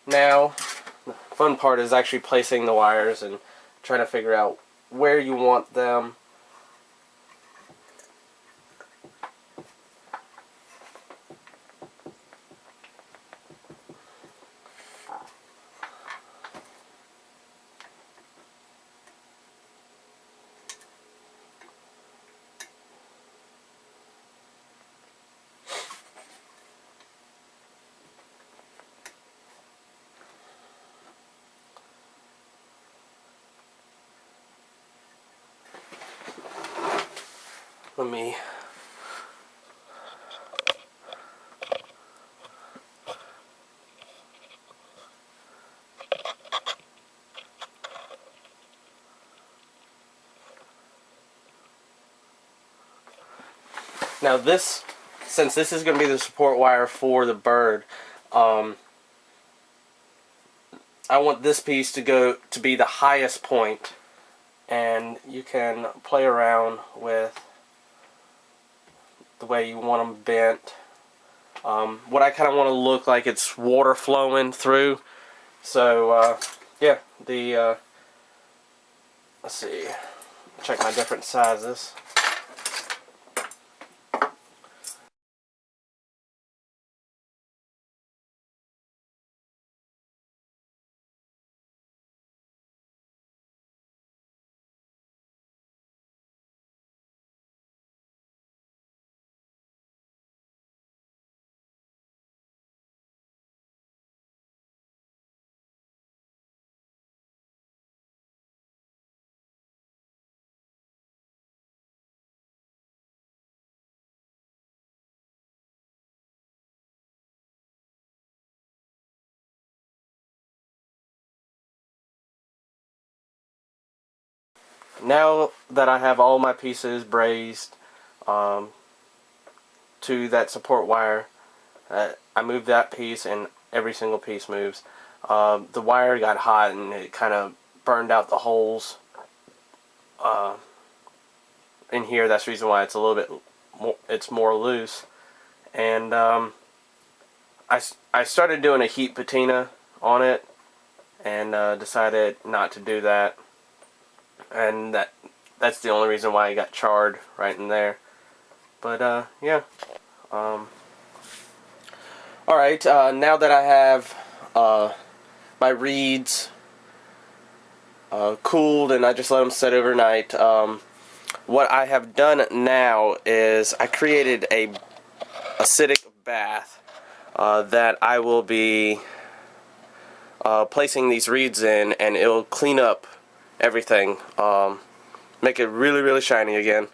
Now, the fun part is actually placing the wires and trying to figure out where you want them. Let me now this, since this is going to be the support wire for the bird, I want this piece to be the highest point, and you can play around with the way you want them bent. What I kind of want to look like it's water flowing through. So yeah, let's see, check my different sizes. Now that I have all my pieces brazed to that support wire, I moved that piece and every single piece moves. The wire got hot and it kind of burned out the holes in here. That's the reason why it's a little bit more loose. And I started doing a heat patina on it and decided not to do that. And that's the only reason why I got charred right in there. But yeah. Alright, now that I have my reeds cooled and I just let them sit overnight, what I have done now is I created a acidic bath that I will be placing these reeds in, and it'll clean up everything, make it really, really shiny again.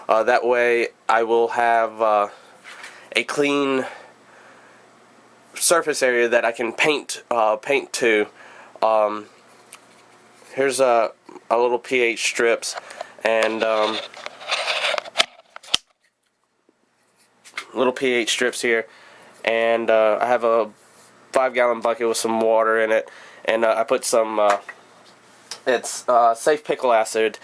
That way I will have a clean surface area that I can paint to. Here's a little pH strips and little pH strips here, and I have a 5-gallon bucket with some water in it, and I put some it's safe pickle acid,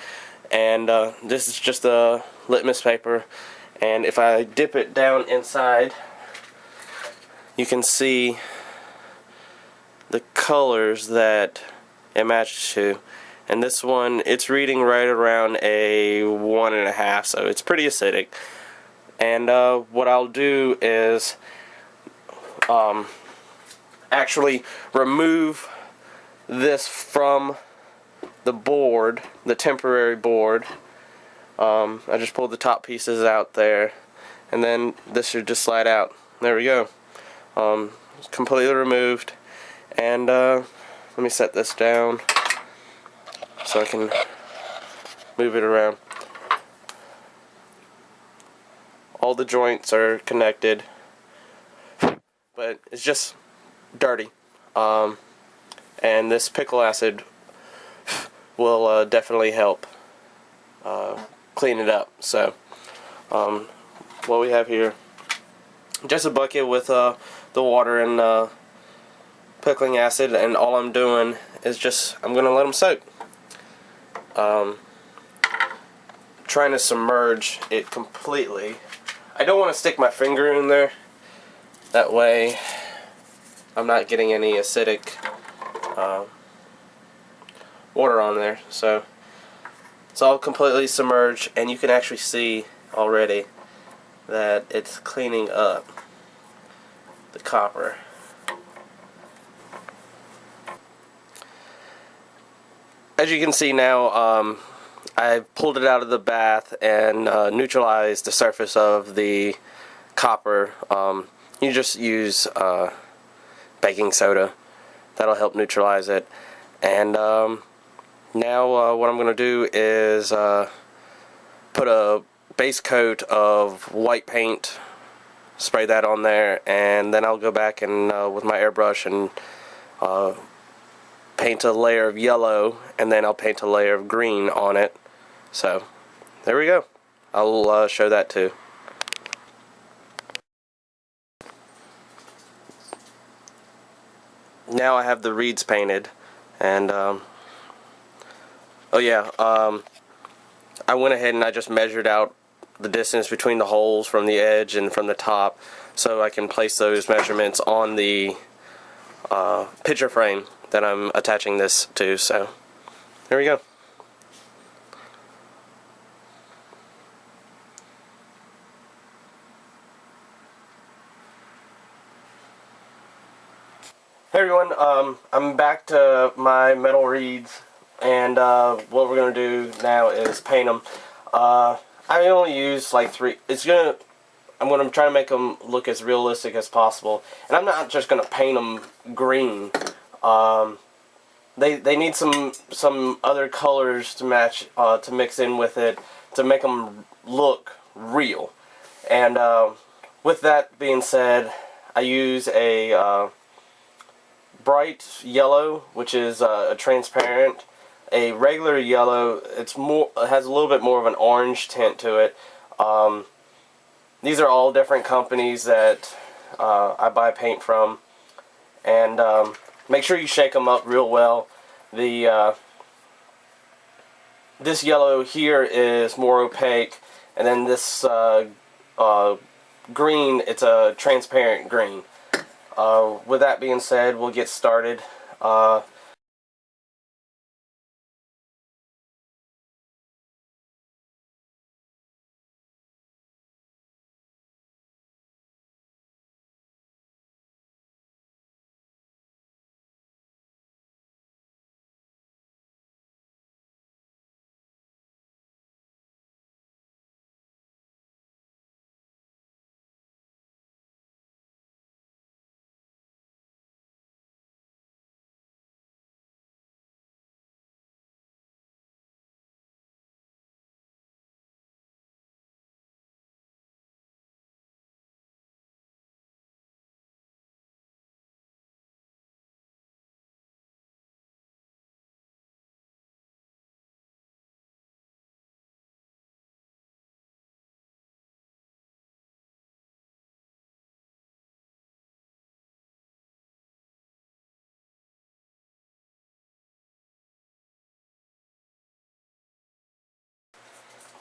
and this is just a litmus paper, and if I dip it down inside, you can see the colors that it matches to. And this one, it's reading right around a 1.5, so it's pretty acidic. And what I'll do is actually remove this from the board, the temporary board. I just pulled the top pieces out there, and then this should just slide out. There we go. It's completely removed. And let me set this down so I can move it around. All the joints are connected, but it's just dirty. And this pickle acid will definitely help clean it up. So what we have here, just a bucket with the water and pickling acid, and all I'm doing is I'm going to let them soak. Trying to submerge it completely. I don't want to stick my finger in there. That way I'm not getting any acidic water on there. So it's all completely submerged, and you can actually see already that it's cleaning up the copper. As you can see now, I pulled it out of the bath and neutralized the surface of the copper. You just use baking soda. That'll help neutralize it. And now what I'm going to do is put a base coat of white paint, spray that on there, and then I'll go back and with my airbrush and paint a layer of yellow, and then I'll paint a layer of green on it. So there we go. I'll show that too. Now I have the reeds painted, and oh yeah, I went ahead and I just measured out the distance between the holes from the edge and from the top, so I can place those measurements on the picture frame that I'm attaching this to. So there we go. Hey everyone, I'm back to my metal reeds, and what we're gonna do now is paint them. I only use like 3. I'm gonna try to make them look as realistic as possible, and I'm not just gonna paint them green. They need some other colors to match, to mix in with it, to make them look real. And with that being said, I use a bright yellow, which is a transparent. A regular yellow, it has a little bit more of an orange tint to it. These are all different companies that I buy paint from, and make sure you shake them up real well. This yellow here is more opaque, and then this green, it's a transparent green. With that being said, we'll get started.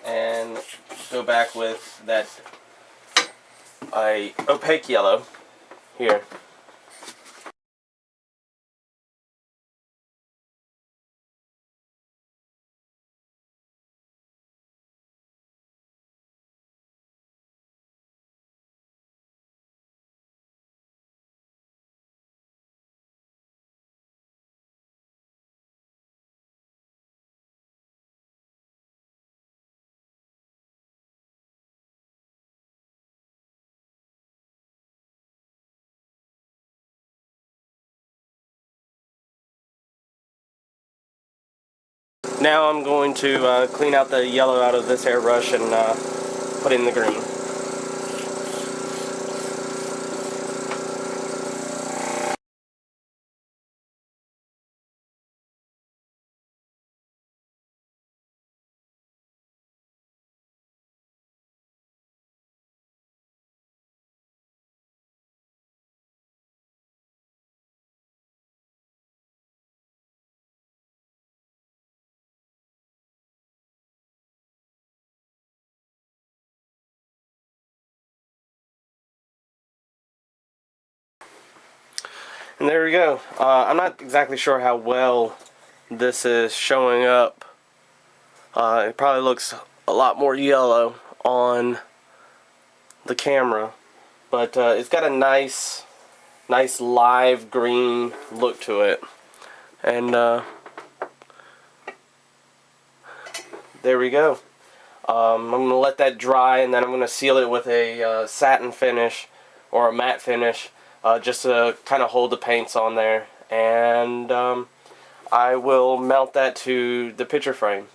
And go back with that opaque yellow here. Now I'm going to clean out the yellow out of this airbrush and put in the green. And there we go. I'm not exactly sure how well this is showing up. It probably looks a lot more yellow on the camera, but it's got a nice live green look to it. And there we go. I'm going to let that dry, and then I'm going to seal it with a satin finish or a matte finish, just to kind of hold the paints on there. And I will mount that to the picture frame.